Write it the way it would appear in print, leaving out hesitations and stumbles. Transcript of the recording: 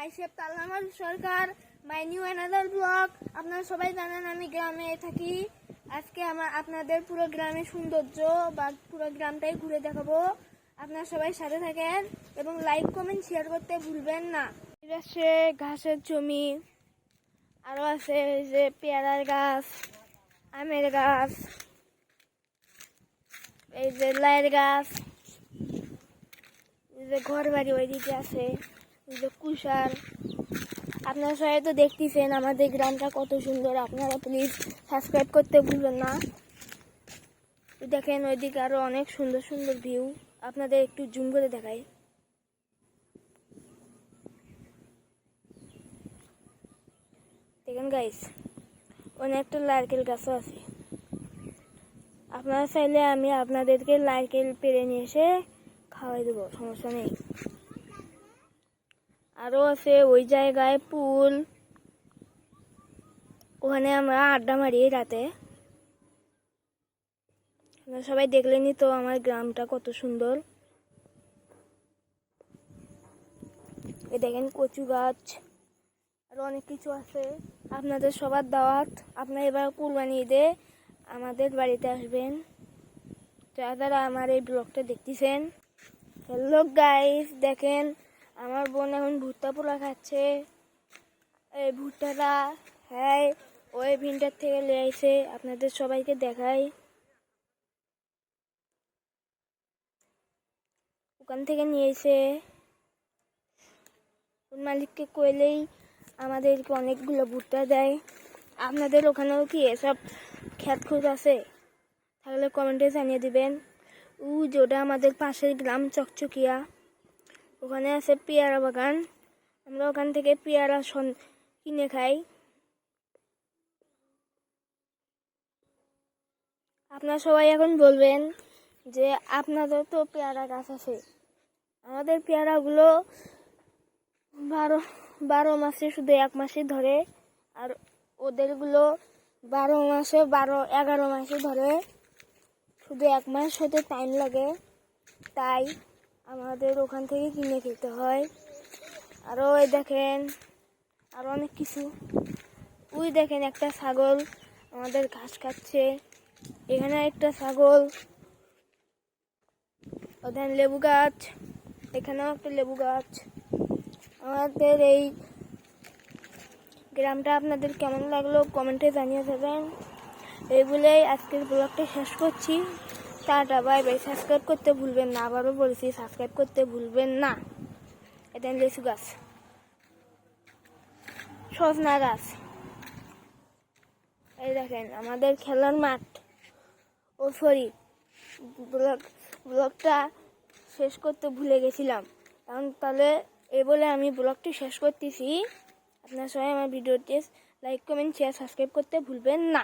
মাইসেফ তালামাল Sarkar my new another blog. আপনারা সবাই জানেন আমি গ্রামে থাকি। আজকে আপনাদের পুরো গ্রামের সৌন্দর্য বা পুরো গ্রামটাই ঘুরে দেখাবো। আপনারা সবাই সাথে থাকেন এবং লাইক কমেন্ট শেয়ার করতে ভুলবেন না। আছে ঘাসের জমি, আরও আছে যে পেয়ারার গাছ, আমের গাছ, এই যে লাইয়ের গাছ, এই যে ঘর বাড়ি ওইদিকে আছে, এই যে কুষার। আপনারা সবাই তো দেখতেছেন আমাদের গ্রামটা কত সুন্দর। আপনারা প্লিজ সাবস্ক্রাইব করতে ভুলবেন না। দেখেন ওইদিকে আরো অনেক সুন্দর সুন্দর ভিউ, আপনাদের একটু জুম করে দেখাই। দেখেন গাইস, অনেকটা নারকেল গাছও আছে। আপনারা চাইলে আমি আপনাদেরকে নারকেল পেড়ে নিয়ে এসে খাওয়াই দেবো, সমস্যা নেই। আরও আছে ওই জায়গায় পুল, ওখানে আমরা আড্ডা মারি রাতে। আপনারা সবাই দেখলেনই তো আমার গ্রামটা কত সুন্দর। এই দেখেন কচু গাছ, আরো অনেক কিছু আছে। আপনাদের সবার দাওয়াত, আপনারা এবার কুরবানি ঈদে আমাদের বাড়িতে আসবেন যারা আমার এই ব্লগটা দেখতেছেন। হ্যালো গাইস, দেখেন আমার বোন এখন ভুট্টা পোড়া খাচ্ছে। এই ভুট্টাটা হ্যাঁ ওই ভিনটার থেকে নিয়ে আইছে, আপনাদের সবাইকে দেখাই। ওখান থেকে নিয়ে এসে মালিককে কইলেই আমাদেরকে অনেকগুলো ভুট্টা দেয়। আপনাদের ওখানেও কি এসব ক্ষেত খুঁজ আছে? তাহলে কমেন্টে জানিয়ে দিবেন। যেটা আমাদের পাশের গ্রাম চকচকিয়া, ওখানে আছে পেয়ারা বাগান। আমরা ওখান থেকে পেয়ারা কিনে খাই। আপনারা সবাই এখন বলবেন যে আপনাদের তো পেয়ারা গাছ আছে। আমাদের পেয়ারাগুলো বারো মাসে শুধু এক মাসে ধরে, আর ওদেরগুলো 11 মাসে ধরে, শুধু এক মাস হতে টাইম লাগে। তাই আমাদের ওখান থেকে কিনে খেতে হয়। আরও ওই দেখেন আরও অনেক কিছু। ওই দেখেন একটা ছাগল আমাদের ঘাস খাচ্ছে, এখানে একটা ছাগল। ওখানে লেবু গাছ, এখানেও একটা লেবু গাছ। আমাদের এই গ্রামটা আপনাদের কেমন লাগলো কমেন্টে জানিয়ে দেবেন। এই বলেই আজকের ব্লগটা শেষ করছি। Tata, bye bye. সাবস্ক্রাইব করতে ভুলবেন না, আবারও বলছি সাবস্ক্রাইব করতে ভুলবেন না। এটা লেচু গাছ, সজনা গাছ। এই দেখেন আমাদের খেলার মাঠ। ও সরি, ব্লগটা শেষ করতে ভুলে গেছিলাম। এখন তাহলে এই বলে আমি ব্লগটি শেষ করতেছি। আপনারা সবাই আমার ভিডিওটি লাইক কমেন্ট শেয়ার সাবস্ক্রাইব করতে ভুলবেন না।